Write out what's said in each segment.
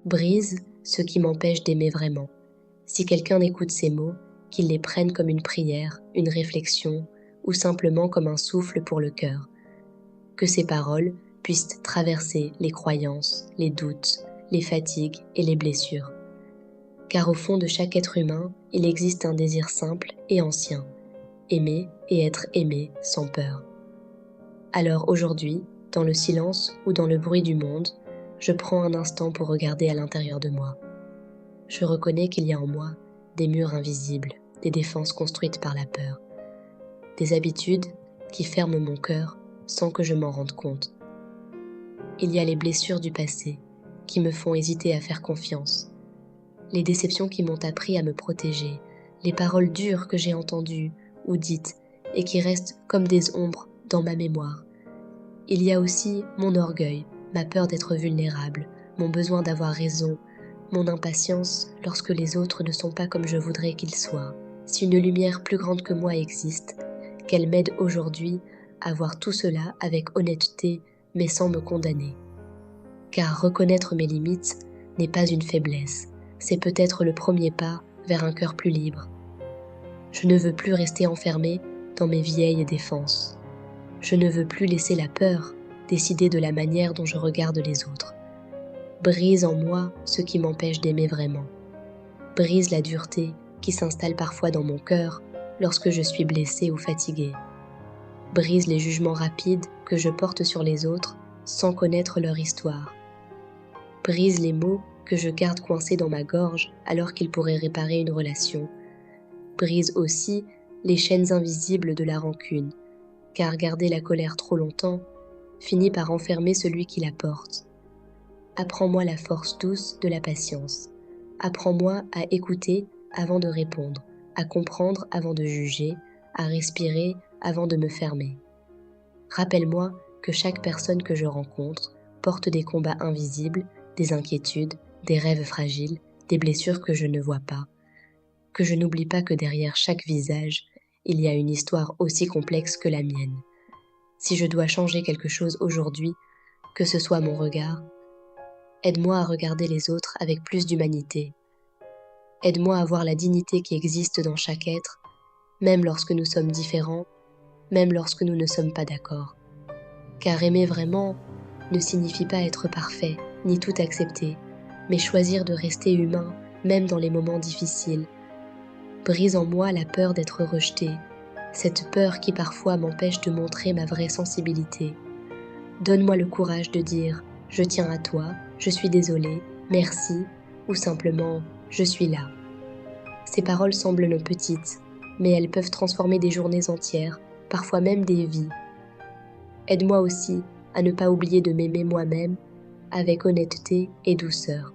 Brise ce qui m'empêche d'aimer vraiment. Si quelqu'un écoute ces mots, qu'il les prenne comme une prière, une réflexion, ou simplement comme un souffle pour le cœur. Que ces paroles puissent traverser les croyances, les doutes, les fatigues et les blessures. Car au fond de chaque être humain, il existe un désir simple et ancien, aimer et être aimé sans peur. Alors aujourd'hui, dans le silence ou dans le bruit du monde, je prends un instant pour regarder à l'intérieur de moi. Je reconnais qu'il y a en moi des murs invisibles, des défenses construites par la peur, des habitudes qui ferment mon cœur sans que je m'en rende compte. Il y a les blessures du passé qui me font hésiter à faire confiance, les déceptions qui m'ont appris à me protéger, les paroles dures que j'ai entendues ou dites et qui restent comme des ombres dans ma mémoire. Il y a aussi mon orgueil, ma peur d'être vulnérable, mon besoin d'avoir raison, mon impatience lorsque les autres ne sont pas comme je voudrais qu'ils soient. Si une lumière plus grande que moi existe, qu'elle m'aide aujourd'hui à voir tout cela avec honnêteté mais sans me condamner. Car reconnaître mes limites n'est pas une faiblesse, c'est peut-être le premier pas vers un cœur plus libre. Je ne veux plus rester enfermée dans mes vieilles défenses. Je ne veux plus laisser la peur décider de la manière dont je regarde les autres. Brise en moi ce qui m'empêche d'aimer vraiment. Brise la dureté qui s'installe parfois dans mon cœur lorsque je suis blessée ou fatiguée. Brise les jugements rapides que je porte sur les autres sans connaître leur histoire. Brise les mots que je garde coincés dans ma gorge alors qu'ils pourraient réparer une relation. Brise aussi les chaînes invisibles de la rancune, car garder la colère trop longtemps finit par enfermer celui qui la porte. Apprends-moi la force douce de la patience. Apprends-moi à écouter avant de répondre, à comprendre avant de juger, à respirer avant de me fermer. Rappelle-moi que chaque personne que je rencontre porte des combats invisibles, des inquiétudes, des rêves fragiles, des blessures que je ne vois pas. Que je n'oublie pas que derrière chaque visage, il y a une histoire aussi complexe que la mienne. Si je dois changer quelque chose aujourd'hui, que ce soit mon regard, aide-moi à regarder les autres avec plus d'humanité. Aide-moi à voir la dignité qui existe dans chaque être, même lorsque nous sommes différents, même lorsque nous ne sommes pas d'accord. Car aimer vraiment ne signifie pas être parfait, ni tout accepter, mais choisir de rester humain, même dans les moments difficiles. Brise en moi la peur d'être rejeté, cette peur qui parfois m'empêche de montrer ma vraie sensibilité. Donne-moi le courage de dire « Je tiens à toi, je suis désolée, merci » ou simplement « Je suis là ». Ces paroles semblent petites, mais elles peuvent transformer des journées entières, parfois même des vies. Aide-moi aussi à ne pas oublier de m'aimer moi-même avec honnêteté et douceur.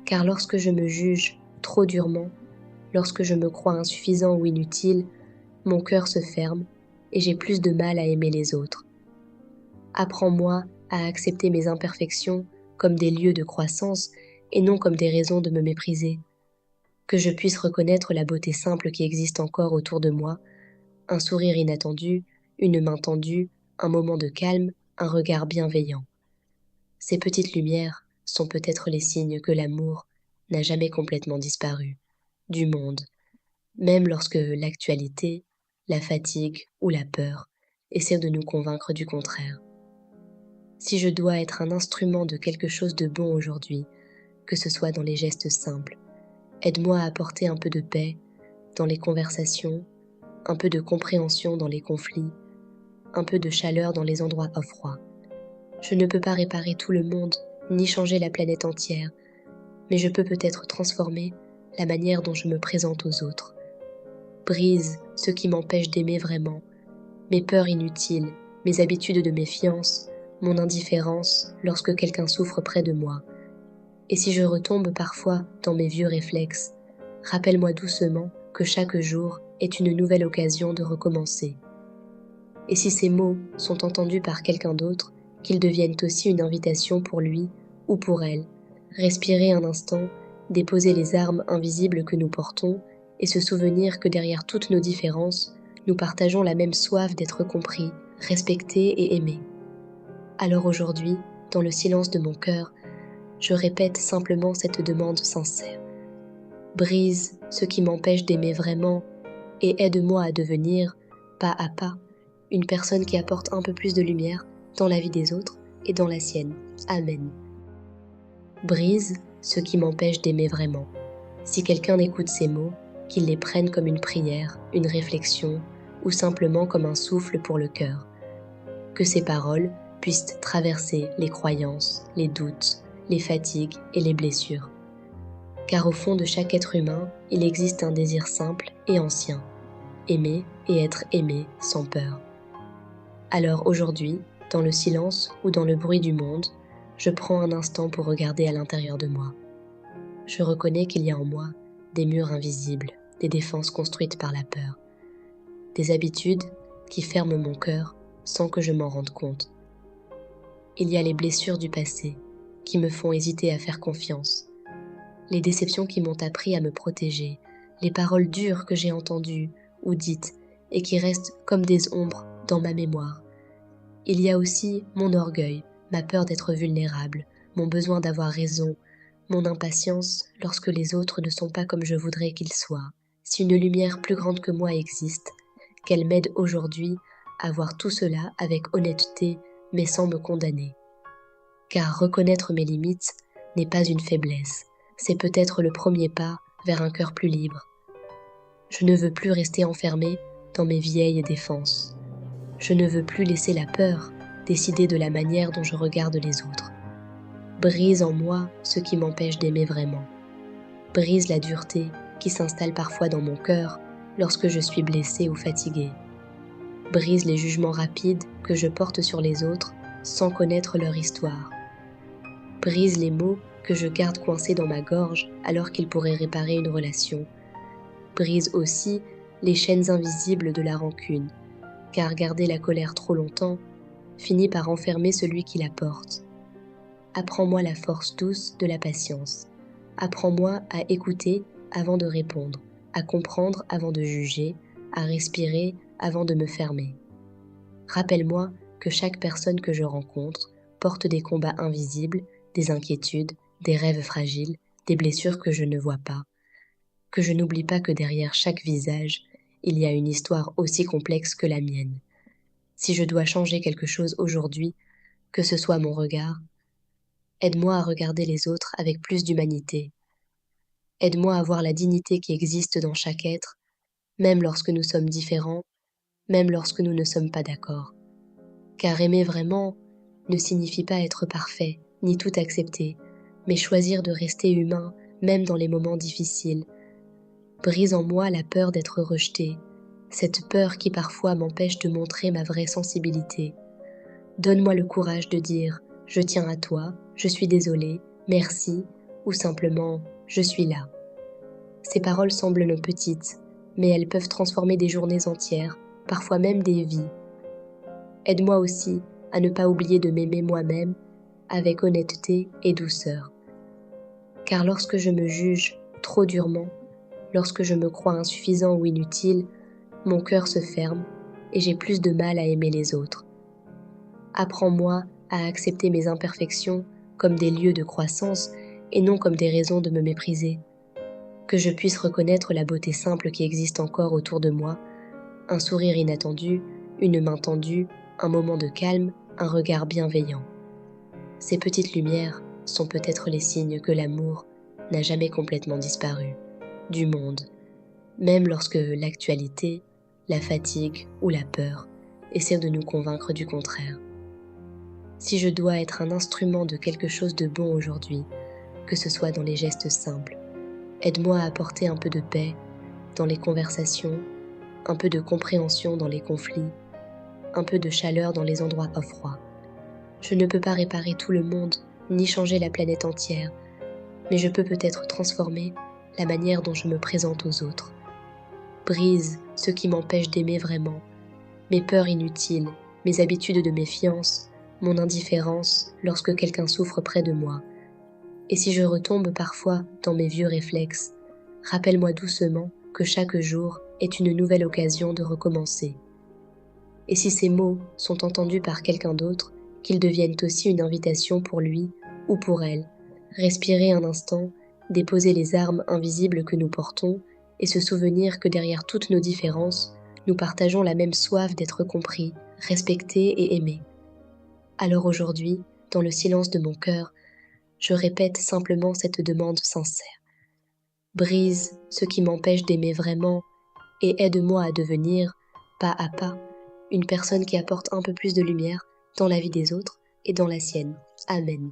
Car lorsque je me juge trop durement, lorsque je me crois insuffisant ou inutile, mon cœur se ferme et j'ai plus de mal à aimer les autres. Apprends-moi à accepter mes imperfections comme des lieux de croissance et non comme des raisons de me mépriser. Que je puisse reconnaître la beauté simple qui existe encore autour de moi, un sourire inattendu, une main tendue, un moment de calme, un regard bienveillant. Ces petites lumières sont peut-être les signes que l'amour n'a jamais complètement disparu du monde, même lorsque l'actualité, la fatigue ou la peur essaient de nous convaincre du contraire. Si je dois être un instrument de quelque chose de bon aujourd'hui, que ce soit dans les gestes simples, aide-moi à apporter un peu de paix dans les conversations, un peu de compréhension dans les conflits, un peu de chaleur dans les endroits froids. Je ne peux pas réparer tout le monde, ni changer la planète entière, mais je peux peut-être transformer la manière dont je me présente aux autres. Brise ce qui m'empêche d'aimer vraiment, mes peurs inutiles, mes habitudes de méfiance, mon indifférence lorsque quelqu'un souffre près de moi. Et si je retombe parfois dans mes vieux réflexes, rappelle-moi doucement que chaque jour est une nouvelle occasion de recommencer. Et si ces mots sont entendus par quelqu'un d'autre, qu'ils deviennent aussi une invitation pour lui ou pour elle. Respirer un instant, déposer les armes invisibles que nous portons et se souvenir que derrière toutes nos différences, nous partageons la même soif d'être compris, respectés et aimés. Alors aujourd'hui, dans le silence de mon cœur, je répète simplement cette demande sincère. Brise ce qui m'empêche d'aimer vraiment et aide-moi à devenir, pas à pas, une personne qui apporte un peu plus de lumière dans la vie des autres et dans la sienne. Amen. Brise ce qui m'empêche d'aimer vraiment. Si quelqu'un écoute ces mots, qu'il les prenne comme une prière, une réflexion ou simplement comme un souffle pour le cœur. Que ces paroles puissent traverser les croyances, les doutes, les fatigues et les blessures. Car au fond de chaque être humain, il existe un désir simple et ancien, aimer et être aimé sans peur. Alors aujourd'hui, dans le silence ou dans le bruit du monde, je prends un instant pour regarder à l'intérieur de moi. Je reconnais qu'il y a en moi des murs invisibles, des défenses construites par la peur, des habitudes qui ferment mon cœur sans que je m'en rende compte. Il y a les blessures du passé qui me font hésiter à faire confiance, les déceptions qui m'ont appris à me protéger, les paroles dures que j'ai entendues ou dites et qui restent comme des ombres dans ma mémoire. Il y a aussi mon orgueil, ma peur d'être vulnérable, mon besoin d'avoir raison, mon impatience lorsque les autres ne sont pas comme je voudrais qu'ils soient. Si une lumière plus grande que moi existe, qu'elle m'aide aujourd'hui à voir tout cela avec honnêteté mais sans me condamner. Car reconnaître mes limites n'est pas une faiblesse, c'est peut-être le premier pas vers un cœur plus libre. Je ne veux plus rester enfermée dans mes vieilles défenses. Je ne veux plus laisser la peur décider de la manière dont je regarde les autres. Brise en moi ce qui m'empêche d'aimer vraiment. Brise la dureté qui s'installe parfois dans mon cœur lorsque je suis blessée ou fatiguée. Brise les jugements rapides que je porte sur les autres sans connaître leur histoire. Brise les mots que je garde coincés dans ma gorge alors qu'ils pourraient réparer une relation. Brise aussi les chaînes invisibles de la rancune, car garder la colère trop longtemps finit par enfermer celui qui la porte. Apprends-moi la force douce de la patience. Apprends-moi à écouter avant de répondre, à comprendre avant de juger, à respirer avant de me fermer. Rappelle-moi que chaque personne que je rencontre porte des combats invisibles, des inquiétudes, des rêves fragiles, des blessures que je ne vois pas. Que je n'oublie pas que derrière chaque visage, il y a une histoire aussi complexe que la mienne. Si je dois changer quelque chose aujourd'hui, que ce soit mon regard, aide-moi à regarder les autres avec plus d'humanité. Aide-moi à voir la dignité qui existe dans chaque être, même lorsque nous sommes différents, même lorsque nous ne sommes pas d'accord. Car aimer vraiment ne signifie pas être parfait, ni tout accepter, mais choisir de rester humain, même dans les moments difficiles. Brise en moi la peur d'être rejeté, cette peur qui parfois m'empêche de montrer ma vraie sensibilité. Donne-moi le courage de dire « je tiens à toi, je suis désolé, merci » ou simplement « je suis là ». Ces paroles semblent petites, mais elles peuvent transformer des journées entières, parfois même des vies. Aide-moi aussi à ne pas oublier de m'aimer moi-même avec honnêteté et douceur. Car lorsque je me juge trop durement, lorsque je me crois insuffisant ou inutile, mon cœur se ferme et j'ai plus de mal à aimer les autres. Apprends-moi à accepter mes imperfections comme des lieux de croissance et non comme des raisons de me mépriser. Que je puisse reconnaître la beauté simple qui existe encore autour de moi, un sourire inattendu, une main tendue, un moment de calme, un regard bienveillant. Ces petites lumières sont peut-être les signes que l'amour n'a jamais complètement disparu du monde, même lorsque l'actualité, la fatigue ou la peur essaient de nous convaincre du contraire. Si je dois être un instrument de quelque chose de bon aujourd'hui, que ce soit dans les gestes simples, aide-moi à apporter un peu de paix dans les conversations, un peu de compréhension dans les conflits, un peu de chaleur dans les endroits froids. Je ne peux pas réparer tout le monde, ni changer la planète entière, mais je peux peut-être transformer la manière dont je me présente aux autres. Brise ce qui m'empêche d'aimer vraiment, mes peurs inutiles, mes habitudes de méfiance, mon indifférence lorsque quelqu'un souffre près de moi. Et si je retombe parfois dans mes vieux réflexes, rappelle-moi doucement que chaque jour est une nouvelle occasion de recommencer. Et si ces mots sont entendus par quelqu'un d'autre, qu'ils deviennent aussi une invitation pour lui ou pour elle Respirer un instant, déposer les armes invisibles que nous portons et se souvenir que derrière toutes nos différences, nous partageons la même soif d'être compris, respectés et aimés. Alors aujourd'hui, dans le silence de mon cœur, je répète simplement cette demande sincère. Brise ce qui m'empêche d'aimer vraiment et aide-moi à devenir, pas à pas, une personne qui apporte un peu plus de lumière dans la vie des autres et dans la sienne. Amen.